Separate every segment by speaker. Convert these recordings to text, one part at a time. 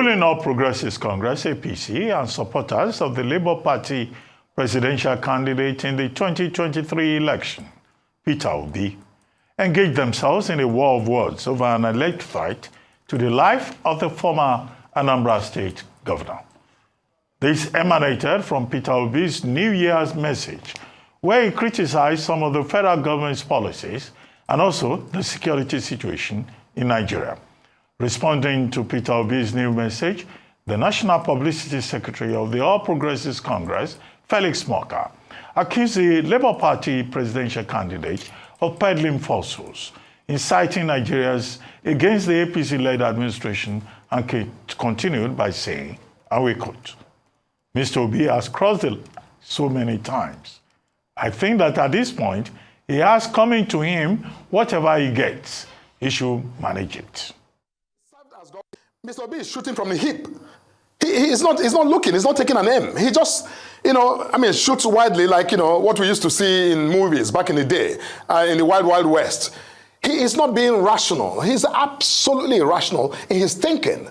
Speaker 1: ruling All Progressives Congress, APC, and supporters of the Labour Party presidential candidate in the 2023 election, Peter Obi, engaged themselves in a war of words over an alleged threat to the life of the former Anambra State governor. This emanated from Peter Obi's New Year's message, where he criticized some of the federal government's policies and also the security situation in Nigeria. Responding to Peter Obi's new message, the National Publicity Secretary of the All Progressives Congress, Felix Morka, accused the Labour Party presidential candidate of peddling falsehoods, inciting Nigerians against the APC-led administration, and continued by saying, and we quote, "Mr. Obi has crossed the line so many times. I think that at this point, he has coming to him whatever he gets. He should manage it."
Speaker 2: Mr. Obi is shooting from the hip. He's not looking, he's not taking an aim. He just, shoots widely like, what we used to see in movies back in the day, in the Wild Wild West. He is not being rational. He's absolutely irrational in his thinking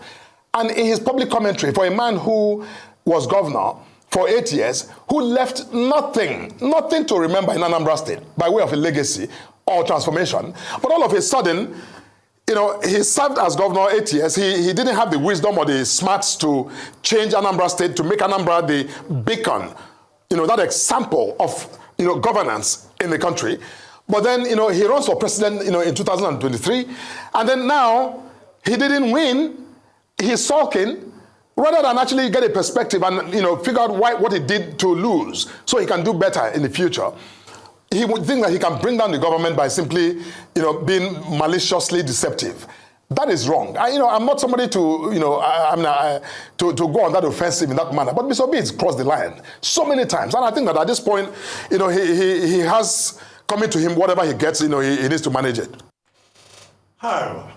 Speaker 2: and in his public commentary for a man who was governor for 8 years, who left nothing to remember in Anambra State by way of a legacy or transformation. But all of a sudden, he served as governor 8 years. He didn't have the wisdom or the smarts to change Anambra State, to make Anambra the beacon, that example of, governance in the country. But then, he runs for president, in 2023. And then now, he didn't win. He's sulking rather than actually get a perspective and, figure out what he did to lose so he can do better in the future. He would think that he can bring down the government by simply, being maliciously deceptive. That is wrong. I'm not somebody to, to go on that offensive in that manner. But Mr. Obi has crossed the line so many times. And I think that at this point, he has coming to him whatever he gets, he needs to manage it.
Speaker 1: However,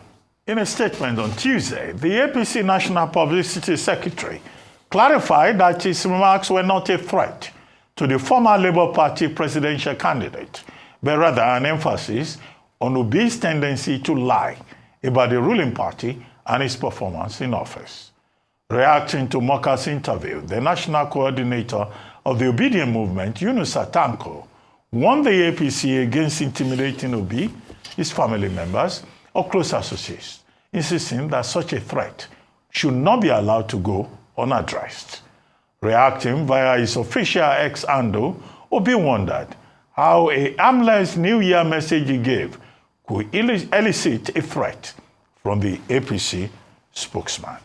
Speaker 1: in a statement on Tuesday, the APC National Publicity Secretary clarified that his remarks were not a threat to the former Labour Party presidential candidate, but rather an emphasis on Obi's tendency to lie about the ruling party and its performance in office. Reacting to Morka's interview, the national coordinator of the Obedient Movement, Yunusa Tanko, warned the APC against intimidating Obi, his family members, or close associates, insisting that such a threat should not be allowed to go unaddressed. Reacting via his official X handle, Obi wondered how a harmless New Year message he gave could elicit a threat from the APC spokesman.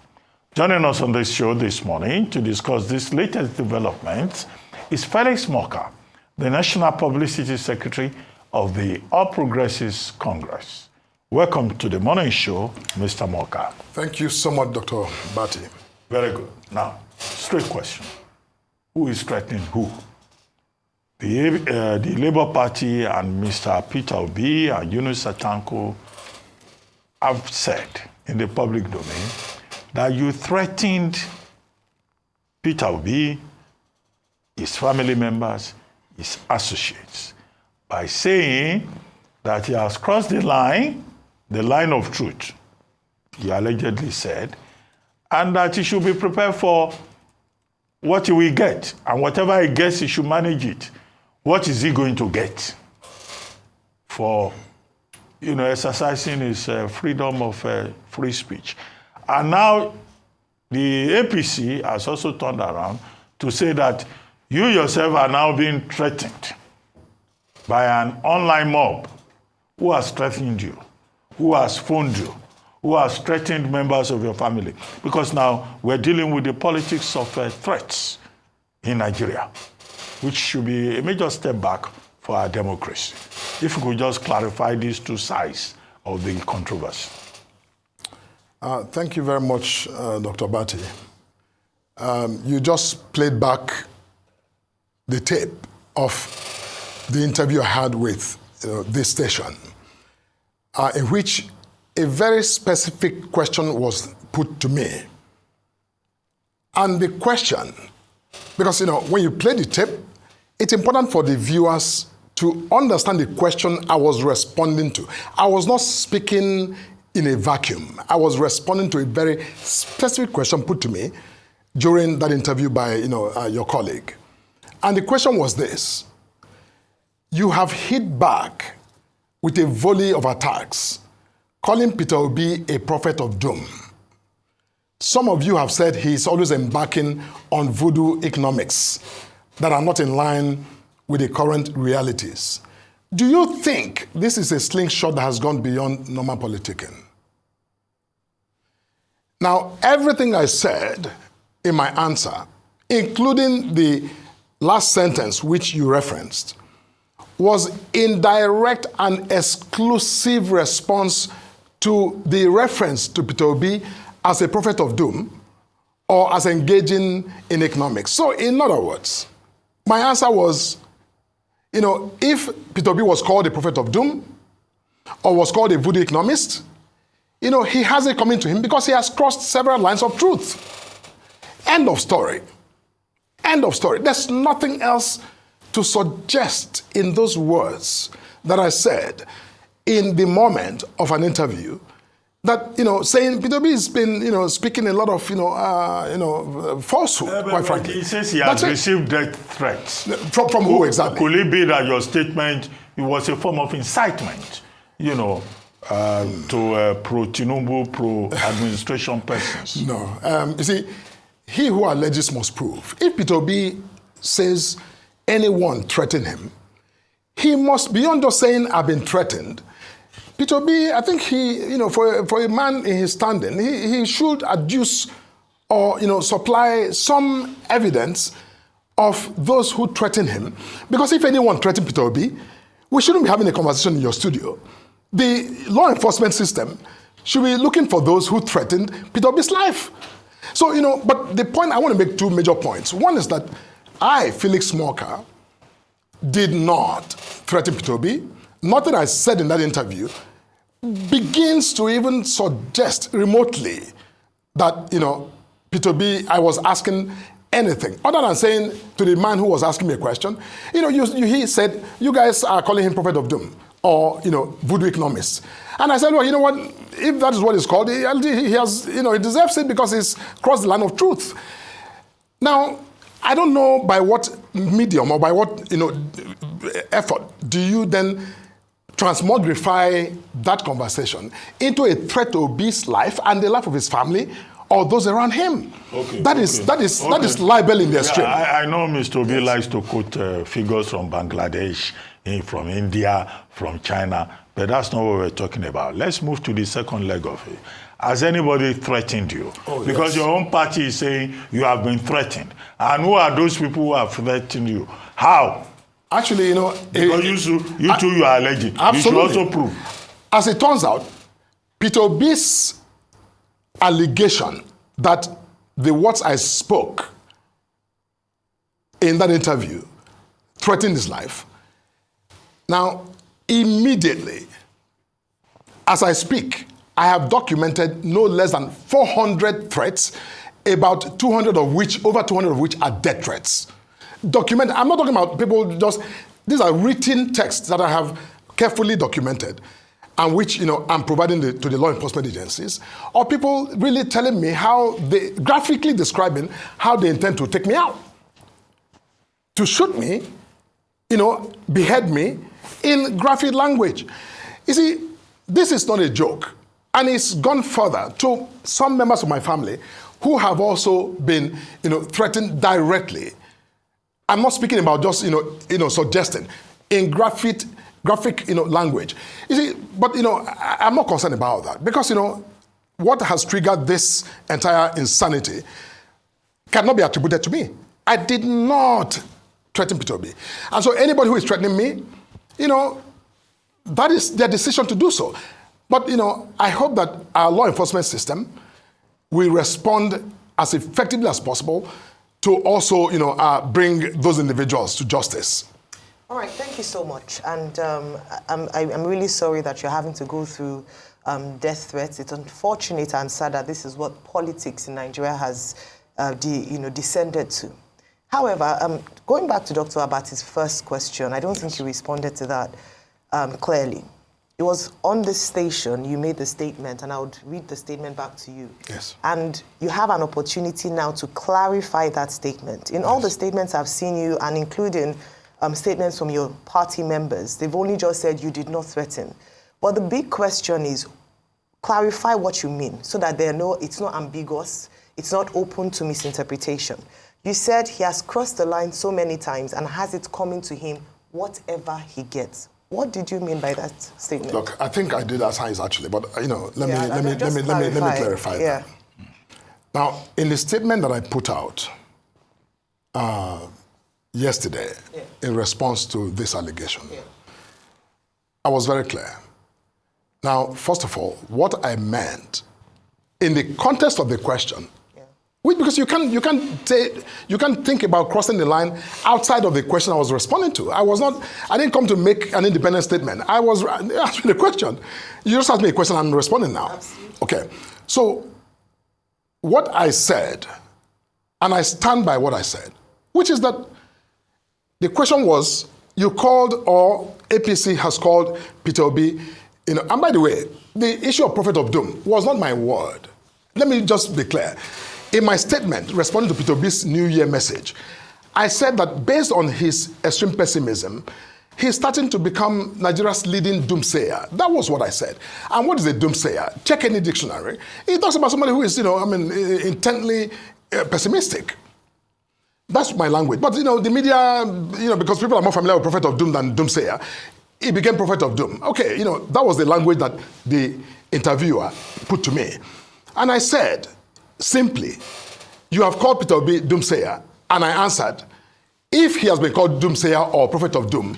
Speaker 1: Joining us on this show this morning to discuss this latest developments is Felix Morka, the National Publicity Secretary of the All Progressives Congress. Welcome to the morning show, Mr. Morka.
Speaker 2: Thank you so much, Dr. Bati.
Speaker 1: Very good. Now, straight question. Who is threatening who? The Labour Party and Mr. Peter Obi and Yunusa Tanko have said in the public domain that you threatened Peter Obi, his family members, his associates, by saying that he has crossed the line of truth, he allegedly said, and that he should be prepared for what he will get, and whatever he gets, he should manage it. What is he going to get for, exercising his freedom of free speech? And now the APC has also turned around to say that you yourself are now being threatened by an online mob who has threatened you, who has phoned you, who has threatened members of your family. Because now we're dealing with the politics of threats in Nigeria, which should be a major step back for our democracy. If we could just clarify these two sides of the controversy.
Speaker 2: Thank you very much, Dr. Bati. You just played back the tape of the interview I had with this station, in which a very specific question was put to me. And the question, because when you play the tape, it's important for the viewers to understand the question I was responding to. I was not speaking in a vacuum. I was responding to a very specific question put to me during that interview by your colleague. And the question was this: you have hit back with a volley of attacks, calling Peter Obi a prophet of doom. Some of you have said he's always embarking on voodoo economics that are not in line with the current realities. Do you think this is a slingshot that has gone beyond normal politicking? Now, everything I said in my answer, including the last sentence which you referenced, was in direct and exclusive response to the reference to Peter Obi as a prophet of doom or as engaging in economics. So, in other words, my answer was, if Peter Obi was called a prophet of doom or was called a voodoo economist, he has it coming to him because he has crossed several lines of truth. End of story. End of story. There's nothing else to suggest in those words that I said in the moment of an interview that, saying Peter Obi has been, speaking a lot of, falsehood, quite frankly.
Speaker 1: He says he has received death threats.
Speaker 2: From who exactly?
Speaker 1: Could it be that your statement, it was a form of incitement, to pro-Tinubu, pro-administration persons?
Speaker 2: No. You see, he who alleges must prove. If Peter Obi says anyone threatened him, he must, beyond just saying, I've been threatened, Peter Obi, I think he, for a man in his standing, he should adduce or, supply some evidence of those who threaten him. Because if anyone threatened Peter Obi, we shouldn't be having a conversation in your studio. The law enforcement system should be looking for those who threatened Peter Obi's life. So, but the point, I want to make two major points. One is that I, Felix Morka, did not threaten Peter Obi. Nothing I said in that interview begins to even suggest remotely that, Peter Obi, I was asking anything other than saying to the man who was asking me a question, he said, you guys are calling him prophet of doom or, voodoo economist. And I said, well, you know what, if that is what it's called, he has, he deserves it because he's crossed the line of truth. Now, I don't know by what medium or by what, effort do you then transmogrify that conversation into a threat to Obi's life and the life of his family or those around him. That is libel in the extreme.
Speaker 1: I know Mr. Obi likes to quote figures from Bangladesh, from India, from China, but that's not what we're talking about. Let's move to the second leg of it. Has anybody threatened you? Because your own party is saying you have been threatened. And who are those people who have threatened you? How?
Speaker 2: Actually,
Speaker 1: because you two are alleging.
Speaker 2: Absolutely.
Speaker 1: You should also prove.
Speaker 2: As it turns out, Peter Obi's allegation that the words I spoke in that interview threatened his life. Now, immediately, as I speak, I have documented no less than 400 threats, about over 200 of which are death threats. I'm not talking about people these are written texts that I have carefully documented and which, I'm providing to the law enforcement agencies, or people really telling me graphically describing how they intend to take me out, to shoot me, behead me in graphic language. You see, this is not a joke. And it's gone further to some members of my family who have also been, threatened directly. I'm not speaking about just, suggesting in graphic, language. You see, but, I'm not concerned about that because, what has triggered this entire insanity cannot be attributed to me. I did not threaten Peter Obi. And so anybody who is threatening me, that is their decision to do so. But, I hope that our law enforcement system will respond as effectively as possible to also, bring those individuals to justice.
Speaker 3: All right, thank you so much. And I'm really sorry that you're having to go through death threats. It's unfortunate and sad that this is what politics in Nigeria has, descended to. However, going back to Dr. Abati's first question, I don't think you responded to that clearly. It was on this station you made the statement, and I would read the statement back to you.
Speaker 2: Yes.
Speaker 3: And you have an opportunity now to clarify that statement. In all the statements I've seen you, and including statements from your party members, they've only just said you did not threaten. But the big question is, clarify what you mean so that it's not ambiguous, it's not open to misinterpretation. You said he has crossed the line so many times and has it coming to him whatever he gets. What did you mean by that statement?
Speaker 2: Look, I think I did as high actually, but let me clarify that. Now, in the statement that I put out yesterday in response to this allegation, I was very clear. Now, first of all, what I meant in the context of the question, because you can't think about crossing the line outside of the question I was responding to. I didn't come to make an independent statement. I was asking the question. You just asked me a question, I'm responding now.
Speaker 3: Absolutely.
Speaker 2: Okay. So what I said, and I stand by what I said, which is that the question was, you called, or APC has called Peter Obi, and by the way, the issue of prophet of doom was not my word. Let me just be clear. In my statement, responding to Peter Obi's New Year message, I said that based on his extreme pessimism, he's starting to become Nigeria's leading doomsayer. That was what I said. And what is a doomsayer? Check any dictionary. It talks about somebody who is, intently pessimistic. That's my language. But, the media, because people are more familiar with prophet of doom than doomsayer, he became prophet of doom. Okay, that was the language that the interviewer put to me. And I said, simply, you have called Peter Obi doomsayer, and I answered, if he has been called doomsayer or prophet of doom,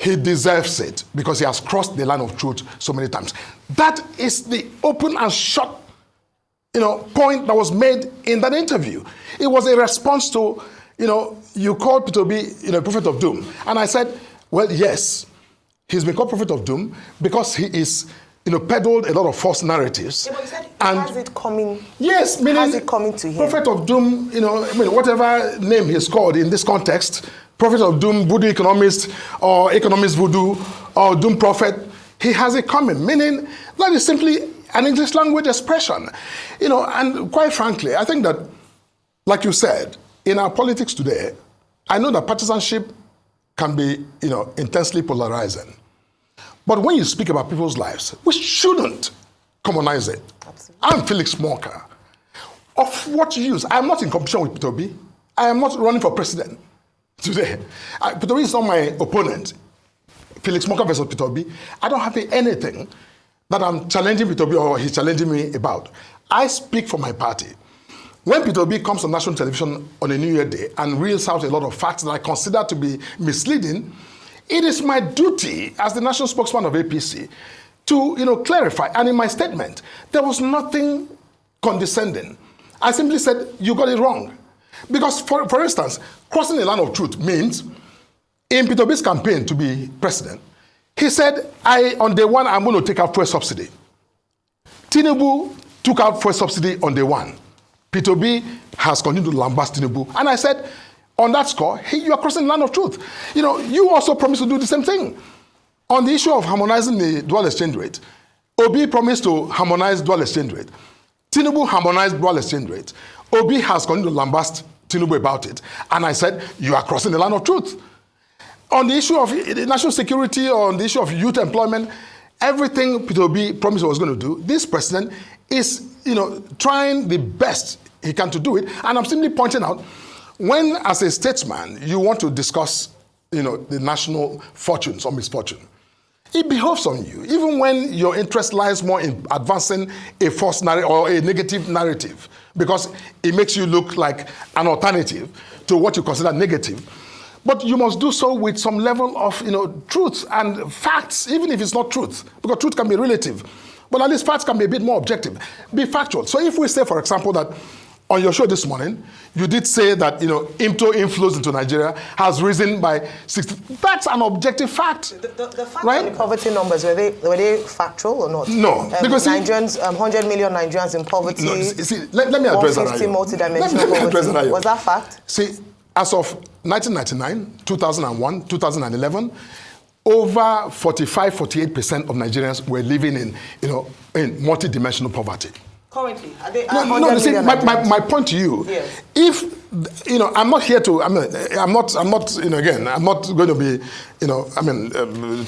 Speaker 2: he deserves it because he has crossed the line of truth so many times. That is the open and shut, point that was made in that interview. It was a response to, you called Peter Obi, prophet of doom, and I said, well, yes, he's been called prophet of doom because he is peddled a lot of false narratives.
Speaker 3: Yeah, but you said has it coming?
Speaker 2: Yes, meaning
Speaker 3: has it coming to him?
Speaker 2: Prophet of doom, whatever name he's called in this context, prophet of doom, Voodoo Economist, or Economist Voodoo, or Doom Prophet, he has it coming. Meaning that is simply an English language expression. And quite frankly, I think that, like you said, in our politics today, I know that partisanship can be, intensely polarizing. But when you speak about people's lives, we shouldn't commonize it.
Speaker 3: Absolutely.
Speaker 2: I'm Felix Morka. Of what use? I'm not in competition with Peter Obi. I am not running for president today. Peter Obi is not my opponent. Felix Morka versus Peter Obi. I don't have anything that I'm challenging Peter Obi or he's challenging me about. I speak for my party. When Peter Obi comes on national television on a New Year Day and reels out a lot of facts that I consider to be misleading, it is my duty as the national spokesman of APC to, clarify. And in my statement, there was nothing condescending. I simply said, you got it wrong. Because, for instance, crossing the line of truth means, in Peter Obi's campaign to be president, he said, on day one, I'm going to take out fuel subsidy. Tinubu took out fuel subsidy on day one. Peter Obi has continued to lambast Tinubu. And I said, on that score, you are crossing the line of truth. You also promised to do the same thing. On the issue of harmonizing the dual exchange rate, Obi promised to harmonize dual exchange rate. Tinubu harmonized dual exchange rate. Obi has continued to lambast Tinubu about it. And I said, you are crossing the line of truth. On the issue of national security, or on the issue of youth employment, everything Peter Obi promised he was going to do, this president is, trying the best he can to do it. And I'm simply pointing out, when, as a statesman, you want to discuss, the national fortunes or misfortune, it behoves on you, even when your interest lies more in advancing a false narrative or a negative narrative, because it makes you look like an alternative to what you consider negative. But you must do so with some level of, truth and facts, even if it's not truth, because truth can be relative. But at least facts can be a bit more objective. Be factual. So if we say, for example, that on your show this morning, you did say that, IMTO inflows into Nigeria has risen by 60. That's an objective fact.
Speaker 3: The fact
Speaker 2: right?
Speaker 3: The poverty numbers, were they factual or not?
Speaker 2: No. Because
Speaker 3: Nigerians, 100 million Nigerians in poverty.
Speaker 2: No, see, let me address that.
Speaker 3: 150 multidimensional poverty. Was that fact?
Speaker 2: See, as of 1999, 2001, 2011, over 45, 48% of Nigerians were living in, in multi-dimensional poverty.
Speaker 3: Currently, are they?
Speaker 2: No. See, my point to you,
Speaker 3: yes.
Speaker 2: If I'm not here to, I'm not, again, I'm not going to be,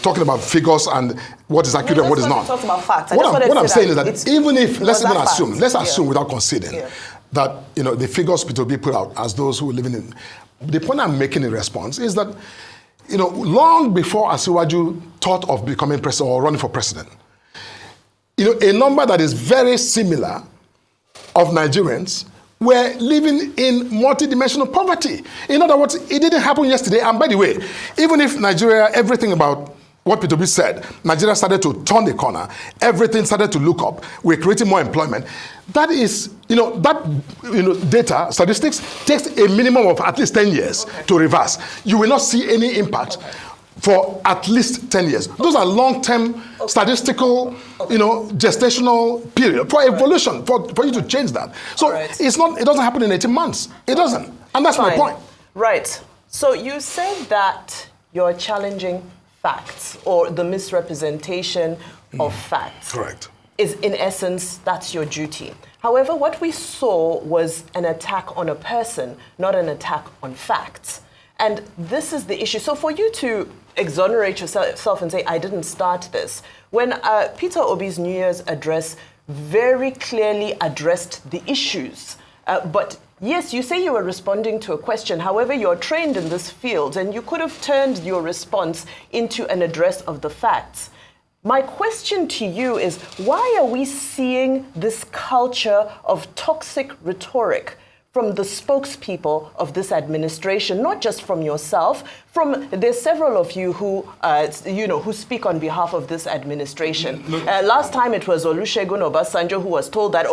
Speaker 2: talking about figures and what is accurate and what is not.
Speaker 3: Talk about facts.
Speaker 2: What I'm saying is that even if let's assume without conceding that the figures Peter Obi put out as those who are living in, the point I'm making in response is that long before Asiwaju thought of becoming president or running for president, a number that is very similar of Nigerians were living in multidimensional poverty. In other words, it didn't happen yesterday. And by the way, even if Nigeria, everything about what Peter Obi said, Nigeria started to turn the corner, everything started to look up, we're creating more employment. That is, data, statistics takes a minimum of at least 10 years to reverse. You will not see any impact for at least 10 years. Those are long-term statistical, gestational period for evolution, for you to change that. So it's not, it doesn't happen in 18 months. It doesn't. And that's my point.
Speaker 3: Right. So you said that you're challenging facts or the misrepresentation of facts.
Speaker 2: Correct.
Speaker 3: Is in essence, that's your duty. However, what we saw was an attack on a person, not an attack on facts. And this is the issue. So for you to exonerate yourself and say, I didn't start this, when Peter Obi's New Year's address very clearly addressed the issues, but yes, you say you were responding to a question. However, you're trained in this field and you could have turned your response into an address of the facts. My question to you is, why are we seeing this culture of toxic rhetoric from the spokespeople of this administration, not just from yourself, there's several of you who, who speak on behalf of this administration. Last time it was Olusegun Obasanjo who was told that,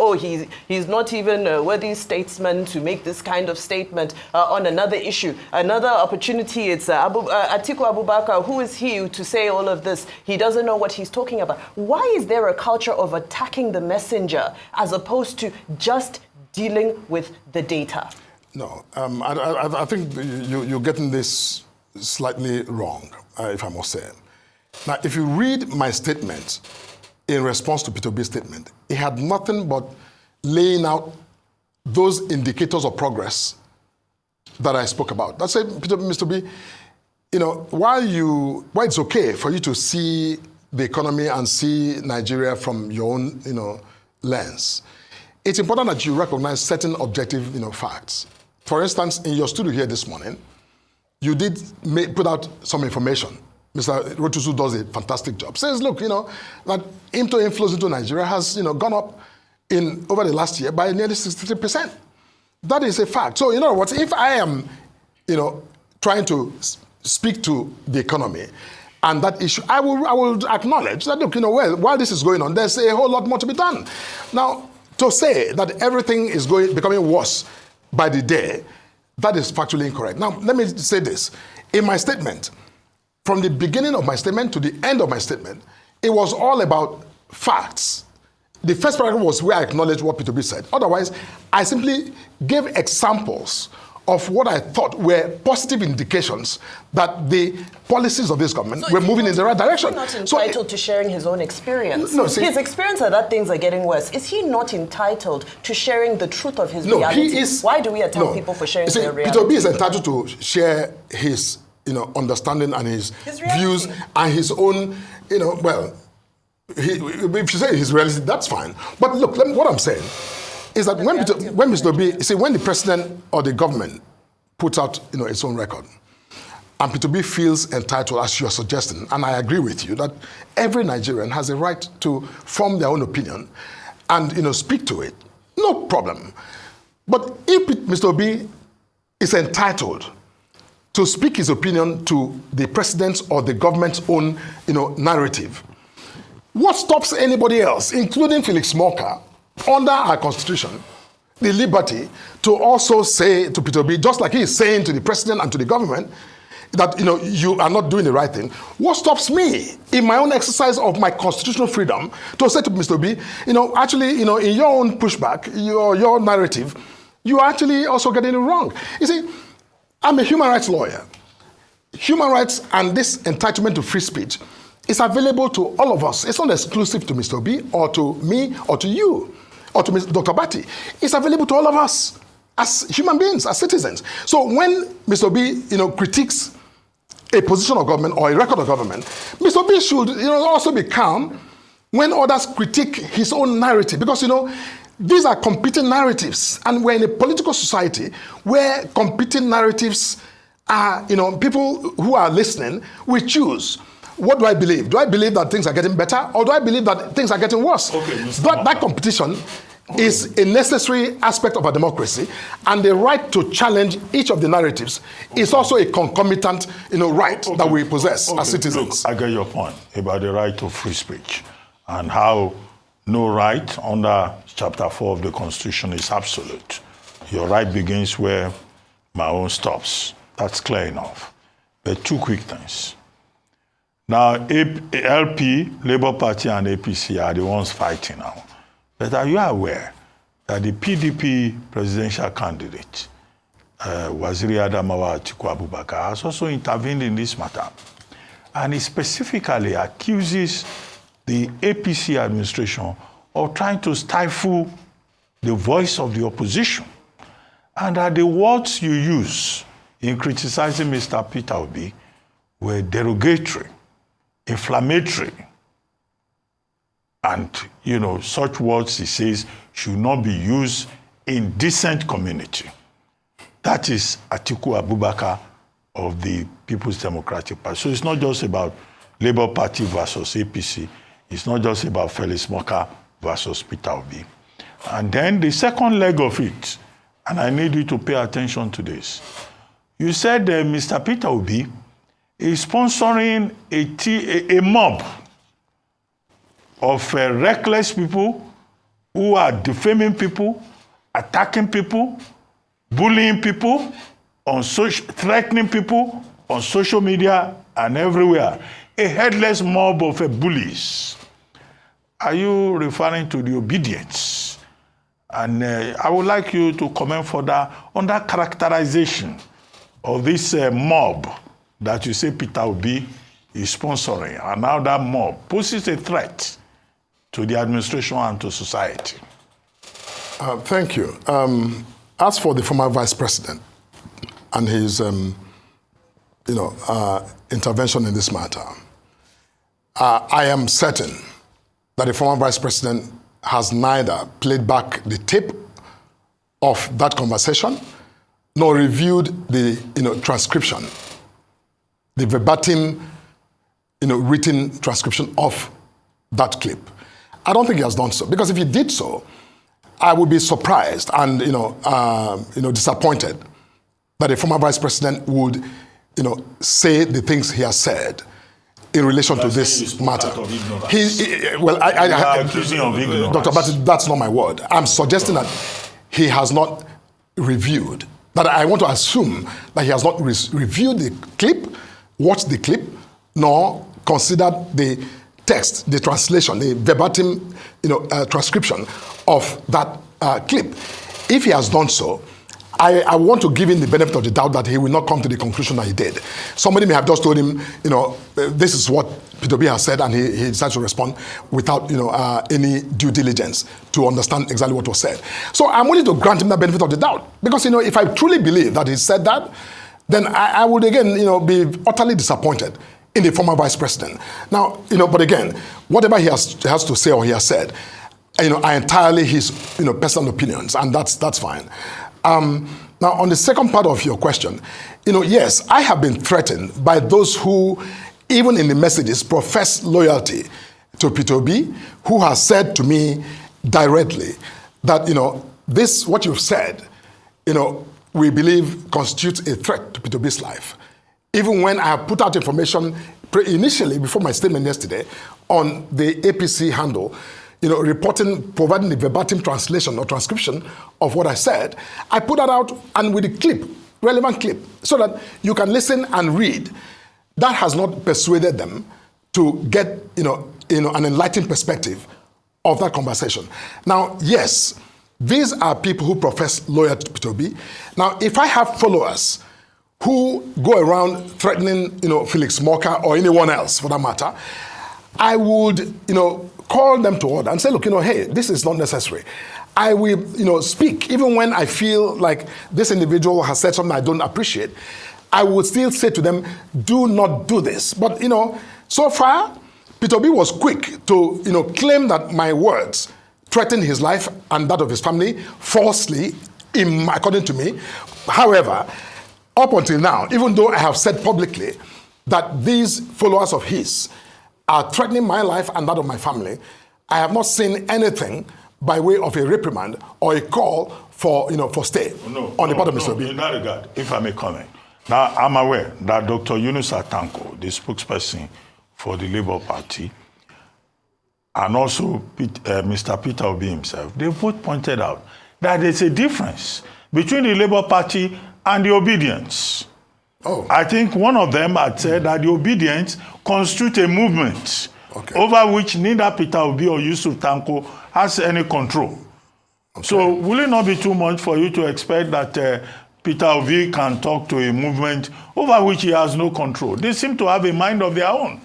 Speaker 3: he's not even a worthy statesman to make this kind of statement on another issue. Another opportunity, it's Atiku Abubakar. Who is he to say all of this? He doesn't know what he's talking about. Why is there a culture of attacking the messenger as opposed to just dealing with the data?
Speaker 2: No, I think you're getting this slightly wrong, if I must say. Now, if you read my statement in response to Peter Obi's statement, it had nothing but laying out those indicators of progress that I spoke about. That's it, Mr. B. While it's okay for you to see the economy and see Nigeria from your own, lens, it's important that you recognize certain objective, facts. For instance, in your studio here this morning, you did put out some information. Mr. Rotusu does a fantastic job. Says, look, that inflows into Nigeria has, gone up over the last year by nearly 63%. That is a fact. So, in other words, if I am, trying to speak to the economy and that issue, I will acknowledge that, look, while this is going on, there's a whole lot more to be done. Now, to say that everything is becoming worse by the day, that is factually incorrect. Now, let me say this. In my statement, from the beginning of my statement to the end of my statement, it was all about facts. The first paragraph was where I acknowledged what Peter Obi said. Otherwise, I simply gave examples of what I thought were positive indications that the policies of this government were moving in the right direction.
Speaker 3: Is he not entitled to sharing his own experience?
Speaker 2: No, see,
Speaker 3: his experience are that things are getting worse. Is he not entitled to sharing the truth of his reality?
Speaker 2: He is.
Speaker 3: Why do we attack people for sharing their reality?
Speaker 2: Peter Obi is entitled to share his, understanding and his views and his own, if you say his reality, that's fine. But look, what I'm saying is that when Mr. Obi, when the president or the government puts out, its own record, and Peter Obi feels entitled, as you are suggesting, and I agree with you, that every Nigerian has a right to form their own opinion and, speak to it, no problem. But if Mr. Obi is entitled to speak his opinion to the president's or the government's own, narrative, what stops anybody else, including Felix Morka, under our constitution, the liberty to also say to Peter Obi, just like he is saying to the president and to the government, that you are not doing the right thing? What stops me in my own exercise of my constitutional freedom to say to Mr. Obi, actually, in your own pushback, your narrative, you are actually also getting it wrong. You see, I'm a human rights lawyer. human rights and this entitlement to free speech is available to all of us. It's not exclusive to Mr. Obi or to me or to you or to Dr. Bati. It's available to all of us as human beings, as citizens. So when Mr. Obi, critiques a position of government or a record of government, Mr. Obi should, also be calm when others critique his own narrative, because, these are competing narratives, and we're in a political society where competing narratives are, people who are listening, we choose. What do I believe? Do I believe that things are getting better, or do I believe that things are getting worse?
Speaker 1: Okay,
Speaker 2: but that competition is a necessary aspect of a democracy, and the right to challenge each of the narratives is also a concomitant, right that we possess as citizens.
Speaker 1: Look, I get your point about the right to free speech and how no right under Chapter 4 of the Constitution is absolute. Your right begins where my own stops. That's clear enough. But two quick things. Now, LP, Labour Party, and APC are the ones fighting now. But are you aware that the PDP presidential candidate, Waziri Adamawa Atiku Abubakar, has also intervened in this matter? And he specifically accuses the APC administration of trying to stifle the voice of the opposition. And that the words you use in criticizing Mr. Peter Obi were derogatory, inflammatory, and, such words, he says, should not be used in decent community. That is Atiku Abubakar of the People's Democratic Party. So it's not just about Labour Party versus APC. It's not just about Felix Morka versus Peter Obi. And then the second leg of it, and I need you to pay attention to this. You said that Mr. Peter Obi is sponsoring a mob of reckless people who are defaming people, attacking people, bullying people, threatening people on social media and everywhere. A headless mob of bullies. Are you referring to the obedience? And I would like you to comment further on that characterization of this mob that you say Peter Obi is sponsoring. And now that mob poses a threat to the administration and to society.
Speaker 2: Thank you. As for the former vice president and his, intervention in this matter, I am certain that the former vice president has neither played back the tape of that conversation nor reviewed the transcription, the verbatim written transcription of that clip. I don't think he has done so, because if he did so, I would be surprised and disappointed that the former vice president would say the things he has said in relation to this matter.
Speaker 1: I accusing of ignorance.
Speaker 2: Dr. Bati, that's not my word. I'm suggesting that he has not reviewed, that I want to assume that he has not reviewed the clip, watched the clip, nor considered the text, the translation, the verbatim transcription of that clip. If he has done so, I want to give him the benefit of the doubt that he will not come to the conclusion that he did. Somebody may have just told him, this is what Peter Obi has said, and he decided to respond without, any due diligence to understand exactly what was said. So I'm willing to grant him the benefit of the doubt, because, if I truly believe that he said that, then I would again, be utterly disappointed in the former vice president. Now, but again, whatever he has to say or he has said, are entirely his, personal opinions, and that's fine. Now, on the second part of your question, yes, I have been threatened by those who, even in the messages, profess loyalty to Peter Obi, who has said to me directly that, this, what you've said, we believe constitutes a threat to Peter Obi's life. Even when I have put out information initially, before my statement yesterday, on the APC handle, providing the verbatim translation or transcription of what I said, I put that out, and with the clip, relevant clip, so that you can listen and read. That has not persuaded them to get, an enlightened perspective of that conversation. Now, yes, these are people who profess loyalty to Peter Obi. Now, if I have followers who go around threatening, Felix Morka or anyone else for that matter, I would, call them to order and say, look, hey, this is not necessary. I will, speak even when I feel like this individual has said something I don't appreciate. I would still say to them, do not do this. But, so far, Peter Obi was quick to, claim that my words threatened his life and that of his family falsely, according to me. However, up until now, even though I have said publicly that these followers of his are threatening my life and that of my family, I have not seen anything by way of a reprimand or a call for, for stay on the part of Mr. Obi.
Speaker 1: In that regard, if I may comment. Now, I'm aware that Dr. Yunus Atanko, the spokesperson for the Labour Party, and also Mr. Peter Obi himself, they both pointed out that there's a difference between the Labour Party and the obedience.
Speaker 2: Oh.
Speaker 1: I think one of them had said that the obedience constitutes a movement over which neither Peter Obi or Yusuf Tanko has any control. Okay. So will it not be too much for you to expect that Peter Obi can talk to a movement over which he has no control? They seem to have a mind of their own.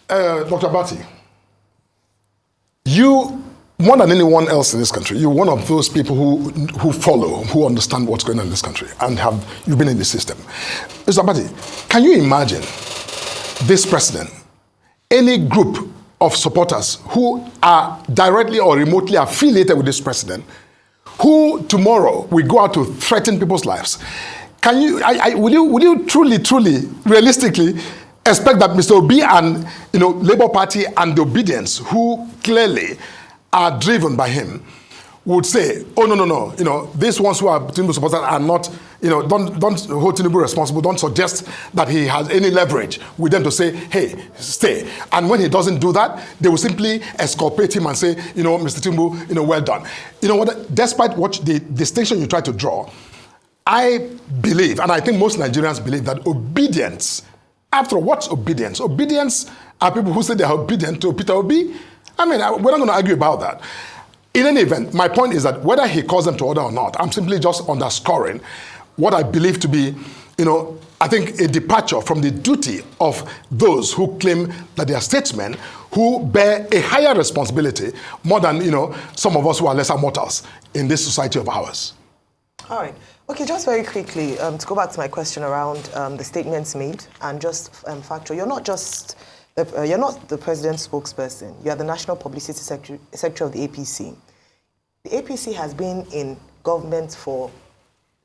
Speaker 2: Dr. Bati, you, more than anyone else in this country, you're one of those people who follow, who understand what's going on in this country, and you've been in the system. Mr. Bati, can you imagine this president, any group of supporters who are directly or remotely affiliated with this president, who tomorrow will go out to threaten people's lives? Can you, will you truly, realistically expect that Mr. Obi and Labour Party and the obedience, who clearly are driven by him, would say, oh, no, these ones who are Tinubu supporters are not, don't hold Tinubu responsible, don't suggest that he has any leverage with them to say, hey, stay. And when he doesn't do that, they will simply exculpate him and say, Mr. Tinubu, well done. You know what, despite what the distinction you try to draw, I believe, and I think most Nigerians believe, that obedience, after all, what's obedience? Obedience are people who say they are obedient to Peter Obi. I mean, we're not going to argue about that. In any event, my point is that whether he calls them to order or not, I'm simply just underscoring what I believe to be, I think a departure from the duty of those who claim that they are statesmen, who bear a higher responsibility more than, some of us who are lesser mortals in this society of ours.
Speaker 3: All right. Okay, just very quickly, to go back to my question around the statements made and just factual. You're not just, you're not the president's spokesperson. You are the National Publicity Secretary of the APC. The APC has been in government for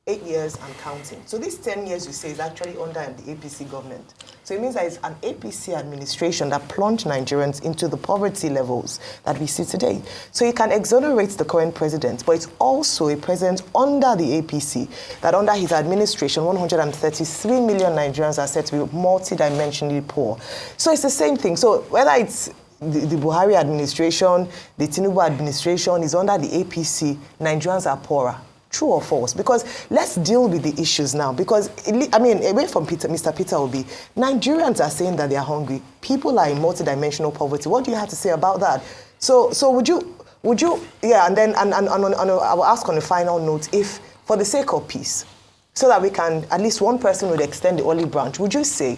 Speaker 3: 8 years and counting. So these 10 years you say is actually under the APC government. So it means that it's an APC administration that plunged Nigerians into the poverty levels that we see today. So you can exonerate the current president, but it's also a president under the APC that under his administration, 133 million Nigerians are said to be multidimensionally poor. So it's the same thing. So whether it's the Buhari administration, the Tinubu administration is under the APC, Nigerians are poorer. True or false? Because let's deal with the issues now. Because, away from Mr. Peter Obi, Nigerians are saying that they are hungry. People are in multidimensional poverty. What do you have to say about that? So would you, yeah, and then I will ask on a final note, if, for the sake of peace, so that we can, at least one person would extend the olive branch, would you say,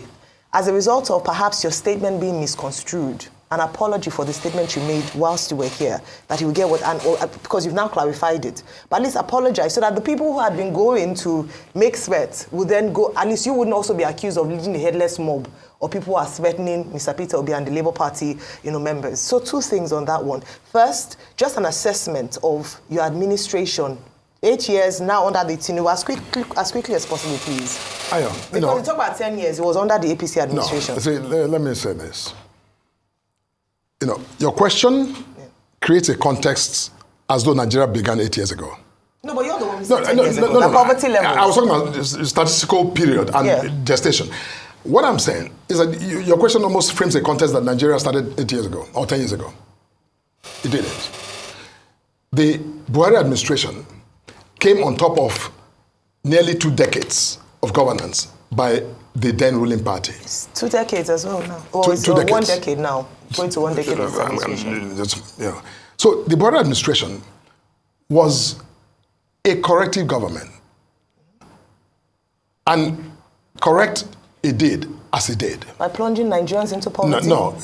Speaker 3: as a result of perhaps your statement being misconstrued, an apology for the statement you made whilst you were here, that you will get what, because you've now clarified it, but at least apologize so that the people who had been going to make threats would then go, at least you wouldn't also be accused of leading a headless mob or people who are threatening Mr. Peter Obi and the Labour Party, members. So two things on that one. First, just an assessment of your administration. 8 years now under the Tinubu, as quickly as possible, please. Because you talk about 10 years, it was under the APC administration.
Speaker 2: No, see, let me say this. Your question creates a context as though Nigeria began 8 years ago.
Speaker 3: No, but you're the one who said 10 years ago. The poverty level.
Speaker 2: I was talking about the statistical period and gestation. What I'm saying is that your question almost frames a context that Nigeria started 8 years ago or 10 years ago. It didn't. The Buhari administration came on top of nearly 2 decades of governance by the then ruling party. It's
Speaker 3: 2 decades as well now. Or it's 1 decade now. Going to 1 decade of administration.
Speaker 2: Yeah. So the Buhari administration was a corrective government. And correct it did as it did.
Speaker 3: By plunging Nigerians into poverty?
Speaker 2: No.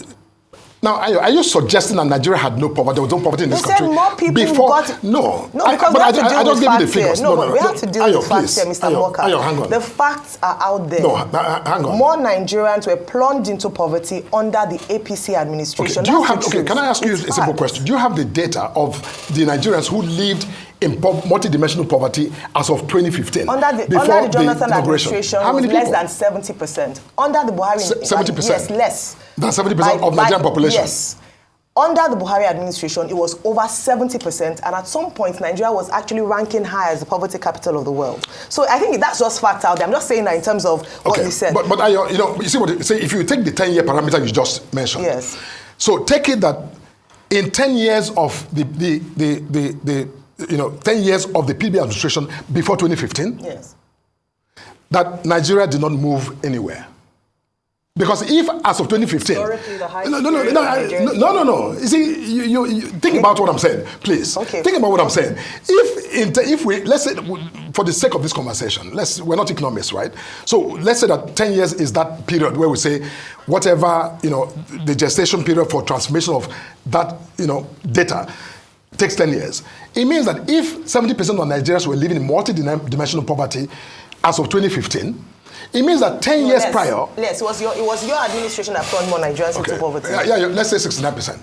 Speaker 2: Now, are you suggesting that Nigeria had no poverty? There was no poverty in this country?
Speaker 3: They said more people
Speaker 2: before,
Speaker 3: got...
Speaker 2: No,
Speaker 3: because we have to deal with facts here. No, we have to deal with facts here, Mr. Morka.
Speaker 2: Hang on.
Speaker 3: The facts are out there.
Speaker 2: No, hang on.
Speaker 3: More Nigerians were plunged into poverty under the APC administration.
Speaker 2: Okay, can I ask you a simple question? Do you have the data of the Nigerians who lived in multidimensional poverty as of 2015?
Speaker 3: Under the Jonathan administration, how many people? Less than 70%. Under the Buhari...
Speaker 2: 70%?
Speaker 3: Yes, less.
Speaker 2: Than 70% of Nigerian population?
Speaker 3: Yes. Under the Buhari administration, it was over 70%, and at some point, Nigeria was actually ranking high as the poverty capital of the world. So I think that's just fact out there. I'm just saying that in terms of what you said.
Speaker 2: But you see what? Say if you take the 10-year parameter you just mentioned.
Speaker 3: Yes.
Speaker 2: So take it that in 10 years of the 10 years of the PB administration before 2015.
Speaker 3: Yes.
Speaker 2: That Nigeria did not move anywhere. Because if, as of 2015, no. You see, you think about what I'm saying, please.
Speaker 3: Okay.
Speaker 2: Think about what I'm saying. If we, let's say, for the sake of this conversation, we're not economists, right? So let's say that 10 years is that period where we say whatever, the gestation period for transformation of that, data takes 10 years. It means that if 70% of Nigerians were living in multi-dimensional poverty as of 2015, it means that 10 years prior...
Speaker 3: Yes, it was your administration that plunged more Nigerians into poverty.
Speaker 2: Yeah, let's say 69%.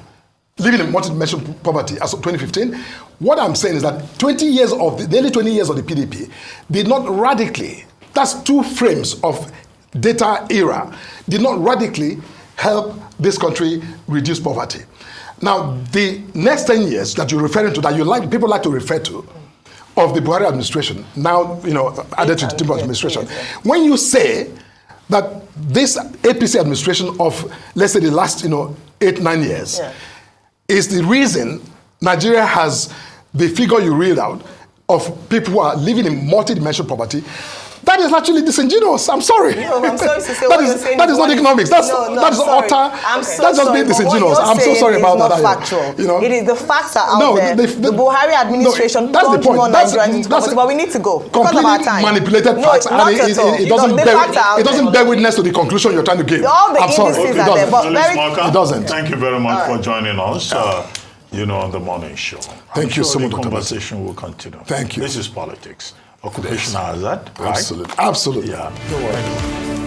Speaker 2: Living in multidimensional poverty as of 2015. What I'm saying is that nearly 20 years of the PDP did not radically, that's 2 frames of data era, did not radically help this country reduce poverty. Now, the next 10 years that you're referring to, that people like to refer to, of the Buhari administration, now, added to the Tinubu administration.
Speaker 3: Yes.
Speaker 2: When you say that this APC administration of, let's say, the last, 8-9 years, is the reason Nigeria has the figure you read out of people who are living in multi-dimensional poverty, that is actually disingenuous. I'm sorry.
Speaker 3: No, I'm sorry to say
Speaker 2: that is not economics. That's utter. That's just being disingenuous. I'm so sorry about that.
Speaker 3: Factual. It is the facts are out there. The Buhari administration plunged more Nigerians into poverty, but we need to go because of our time.
Speaker 2: Manipulated facts, and it doesn't bear witness to the conclusion you're trying to give.
Speaker 3: All the indices are there, but
Speaker 2: it doesn't.
Speaker 1: Thank you very much for joining us. On the morning show.
Speaker 2: Thank you so much.
Speaker 1: The conversation will continue.
Speaker 2: Thank you.
Speaker 1: This is politics. Occupational hazard, right?
Speaker 2: Absolutely.
Speaker 1: Yeah.
Speaker 2: Don't worry.